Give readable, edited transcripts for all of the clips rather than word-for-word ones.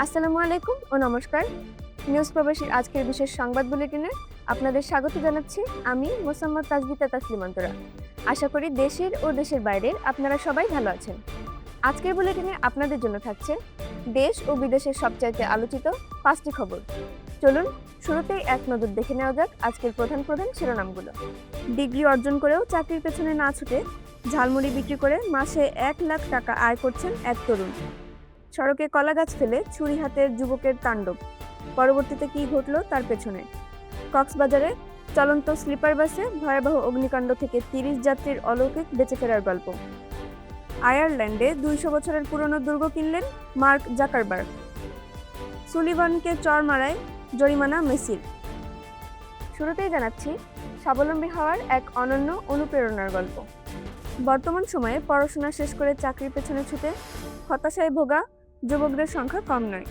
আসসালামু আলাইকুম ও নমস্কার। নিউজ প্রবাসীর আজকের বিশেষ সংবাদ বুলেটিনে আপনাদের স্বাগত জানাচ্ছি আমি মোসাম্মদ তাজবিতা তাসলিমান্তরা। আশা করি দেশের ও দেশের বাইরের আপনারা সবাই ভালো আছেন। আজকের বুলেটিনে আপনাদের জন্য থাকছে দেশ ও বিদেশের সবচাইতে আলোচিত 5টি খবর। চলুন শুরুতেই এক নজর দেখে নেওয়া যাক আজকের প্রধান প্রধান শিরোনামগুলো। ডিগ্রি অর্জন করেও চাকরির পেছনে না ছুটে ঝালমুড়ি বিক্রি করে মাসে 1 লাখ টাকা আয় করছেন এক তরুণ। সড়কে কলাগাছ ফেলে ছুরি হাতের যুবকের তাণ্ডব, পরবর্তীতে কি ঘটলো তার পেছনে। কক্সবাজারে চলন্ত স্লিপার বাসে ভয়াবহ অগ্নিকাণ্ড থেকে 30 যাত্রীর অলৌকিক বেঁচে ফেরার গল্প। আয়ারল্যান্ডে 200 বছরের পুরনো দুর্গ কিনলেন মার্ক জাকারবার্গ। সুলিভানকে চর মারায় জরিমানা মেসির। শুরুতেই জানাচ্ছি স্বাবলম্বী হওয়ার এক অনন্য অনুপ্রেরণার গল্প। বর্তমান সময়ে পড়াশোনা শেষ করে চাকরির পেছনে ছুটে হতাশায় ভোগা যুবকদের সংখ্যা কম নয়।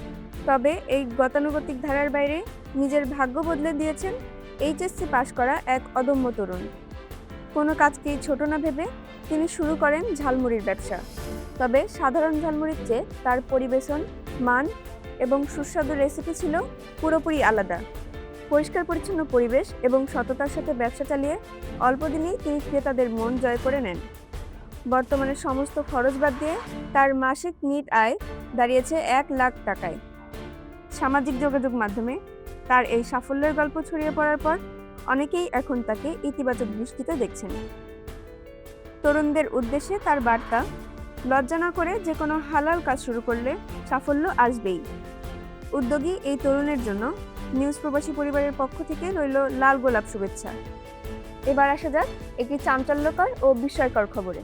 তবে এই গতানুগতিক ধারার বাইরে নিজের ভাগ্য বদলে দিয়েছেন এইচএসসি পাশ করা এক অদম্য তরুণ। কোনো কাজকেই ছোট না ভেবে তিনি শুরু করেন ঝালমুড়ির ব্যবসা। তবে সাধারণ ঝালমুড়ির চেয়ে তার পরিবেশন, মান এবং সুস্বাদু রেসিপি ছিল পুরোপুরি আলাদা। পরিষ্কার পরিচ্ছন্ন পরিবেশ এবং সততার সাথে ব্যবসা চালিয়ে অল্প দিনেই তিনি ক্রেতাদের মন জয় করে নেন। বর্তমানে সমস্ত খরচ বাদ দিয়ে তার মাসিক নিট আয় দাঁড়িয়েছে 1 লাখ টাকায়। সামাজিক যোগাযোগ মাধ্যমে তার এই সাফল্যের গল্প ছড়িয়ে পড়ার পর অনেকেই এখন তাকে ইতিবাচক দৃষ্টিতে দেখছেন। তরুণদের উদ্দেশ্যে তার বার্তা, লজ্জা না করে যে কোনো হালাল কাজ শুরু করলে সাফল্য আসবেই। উদ্যোগী এই তরুণের জন্য নিউজ প্রবাসী পরিবারের পক্ষ থেকে রইল লাল গোলাপ শুভেচ্ছা। এবার আসা যাক একটি চাঞ্চল্যকর ও বিস্ময়কর খবরে।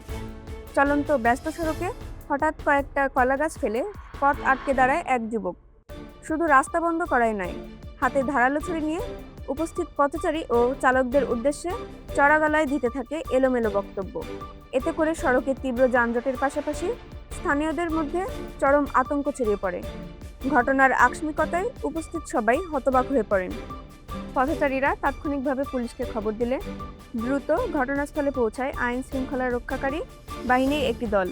চলন্ত ব্যস্ত সড়কে হঠাৎ কয়েকটা কলাগাছ ফেলে পথ আটকে দাঁড়ায় এক যুবক। শুধু রাস্তা বন্ধ করাই নয়, হাতে ধারালো ছুরি নিয়ে উপস্থিত পথচারী ও চালকদের উদ্দেশ্যে চড়া গলায় দিতে থাকে এলোমেলো বক্তব্য। এতে করে সড়কে তীব্র যানজটের পাশাপাশি স্থানীয়দের মধ্যে চরম আতঙ্ক ছড়িয়ে পড়ে। ঘটনার আকস্মিকতায় উপস্থিত সবাই হতবাক হয়ে পড়েন। পথচারীরা তাৎক্ষণিকভাবে পুলিশকে খবর দিলে দ্রুত ঘটনাস্থলে পৌঁছায় আইন শৃঙ্খলা রক্ষাকারী বাহিনীর একটি দল।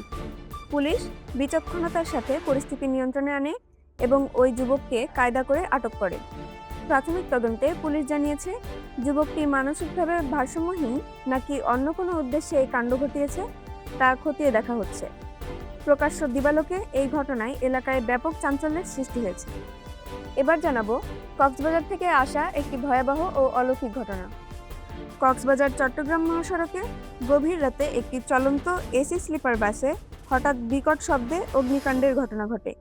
পুলিশ বিচক্ষণতার সাথে পরিস্থিতি নিয়ন্ত্রণে আনে এবং ওই যুবককে কায়দা করে আটক করে। প্রাথমিক তদন্তে পুলিশ জানিয়েছে, যুবকটি মানসিকভাবে ভারসাম্যহীন নাকি অন্য কোনো উদ্দেশ্যে এই কাণ্ড ঘটিয়েছে তা খতিয়ে দেখা হচ্ছে। প্রকাশ্য দিবালোকে এই ঘটনায় এলাকায় ব্যাপক চাঞ্চল্যের সৃষ্টি হয়েছে। এবার জানাবো কক্সবাজার থেকে আসা একটি ভয়াবহ ও অলৌকিক ঘটনা। কক্সবাজার চট্টগ্রাম মহাসড়কে গভীর রাতে একটি চলন্ত এসি স্লিপার বাসে হঠাৎ বিকট শব্দে অগ্নিকাণ্ডের ঘটনা ঘটে।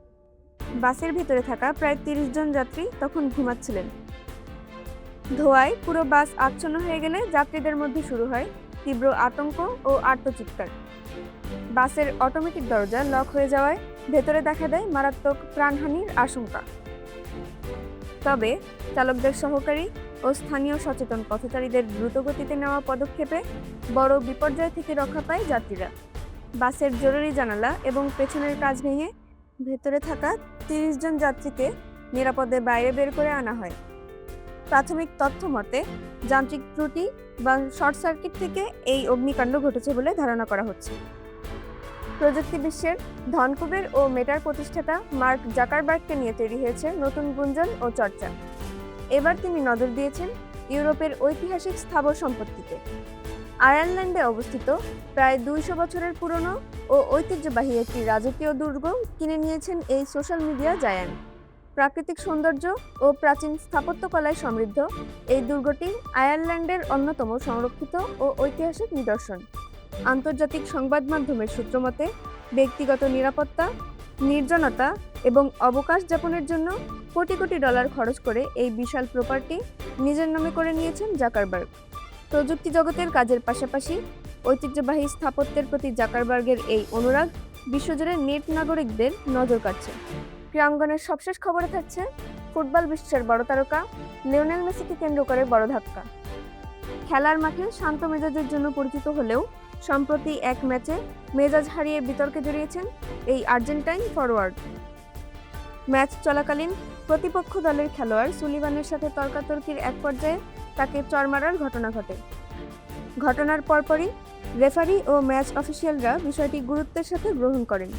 বাসের ভিতরে থাকা প্রায় 30 জন যাত্রী তখন ঘুমাচ্ছিলেন। ধোঁয়ায় পুরো বাস আচ্ছন্ন হয়ে গেলে যাত্রীদের মধ্যে শুরু হয় তীব্র আতঙ্ক ও আর্তচিৎকার। বাসের অটোমেটিক দরজা লক হয়ে যাওয়ায় ভেতরে দেখা দেয় মারাত্মক প্রাণহানির আশঙ্কা। তবে চালকদের সহকারী ও স্থানীয় সচেতন পথচারীদের দ্রুতগতিতে নেওয়া পদক্ষেপে বড় বিপর্যয় থেকে রক্ষা পায় যাত্রীরা। বাসের জরুরি জানালা এবং পেছনের কাচ ভেঙে ভেতরে থাকা 30 জন যাত্রীকে নিরাপদে বাইরে বের করে আনা হয়। প্রাথমিক তথ্য মতে যান্ত্রিক ত্রুটি বা শর্ট সার্কিট থেকে এই অগ্নিকাণ্ড ঘটেছে বলে ধারণা করা হচ্ছে। প্রযুক্তি বিশ্বের ধনকুবের ও মেটার প্রতিষ্ঠাতা মার্ক জাকারবার্গকে নিয়ে তৈরি হয়েছে নতুন গুঞ্জন ও চর্চা। এবার তিনি নজর দিয়েছেন ইউরোপের ঐতিহাসিক স্থাবর সম্পত্তিতে। আয়ারল্যান্ডে অবস্থিত প্রায় 200 বছরের পুরনো ও ঐতিহ্যবাহী একটি রাজকীয় দুর্গ কিনে নিয়েছেন এই সোশ্যাল মিডিয়া জায়ান্ট। প্রাকৃতিক সৌন্দর্য ও প্রাচীন স্থাপত্যকলায় সমৃদ্ধ এই দুর্গটি আয়ারল্যান্ডের অন্যতম সংরক্ষিত ও ঐতিহাসিক নিদর্শন। আন্তর্জাতিক সংবাদ মাধ্যমের সূত্র মতে ব্যক্তিগত নিরাপত্তা, নির্জনতা এবং অবকাশ যাপনের জন্য কোটি কোটি ডলার খরচ করে এই বিশাল প্রপার্টি নিজের নামে করে নিয়েছেন জাকারবার্গ। প্রযুক্তি জগতের কাজের পাশাপাশি ঐতিহ্যবাহী স্থাপত্যের প্রতি জাকারবার্গের এই অনুরাগ বিশ্বজুড়ে নেট নাগরিকদের নজর কাড়ছে। ক্রীড়াঙ্গনের সবশেষ খবরে থাকছে ফুটবল বিশ্বের বড় তারকা লিওনেল মেসিকে কেন্দ্র করে বড় ধাক্কা। খেলার মাঠে শান্ত মেজাজের জন্য পরিচিত হলেও সম্প্রতি এক ম্যাচে মেজাজ হারিয়ে বিতর্কে জড়িয়েছেন এই আর্জেন্টাইন ফরওয়ার্ড। ম্যাচ চলাকালীন প্রতিপক্ষ দলের খেলোয়াড় সুলিভানের সাথে তর্কাতর্কির এক পর্যায়ে তাকে চড় মারার ঘটনা ঘটে। ঘটনার পরপরই রেফারি ও ম্যাচ অফিসিয়ালরা বিষয়টি গুরুত্বের সাথে গ্রহণ করেন।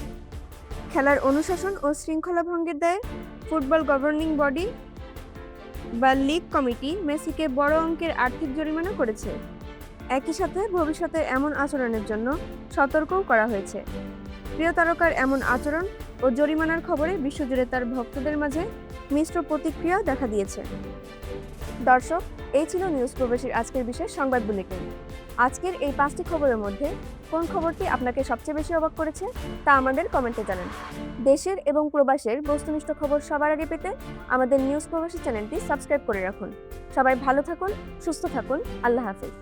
খেলার অনুশাসন ও শৃঙ্খলা ভঙ্গের দায়ে ফুটবল গভর্নিং বডি বা লিগ কমিটি মেসিকে বড় অঙ্কের আর্থিক জরিমানা করেছে। একই সাথে ভবিষ্যতে এমন আচরণের জন্য সতর্কও করা হয়েছে। প্রিয় তারকার এমন আচরণ ও জরিমানার খবরে বিশ্বজুড়ে তার ভক্তদের মাঝে মিশ্র প্রতিক্রিয়া দেখা দিয়েছে। দর্শক, এই ছিল নিউজ প্রবাসীর আজকের বিশেষ সংবাদ বুলেটিন। আজকের এই 5টি খবরের মধ্যে কোন খবরটি আপনাকে সবচেয়ে বেশি অবাক করেছে তা আমাদের কমেন্টে জানান। দেশের এবং প্রবাসের বস্তুনিষ্ঠ খবর সবার আগে পেতে আমাদের নিউজ প্রবাসী চ্যানেলটি সাবস্ক্রাইব করে রাখুন। সবাই ভালো থাকুন, সুস্থ থাকুন। আল্লাহ হাফেজ।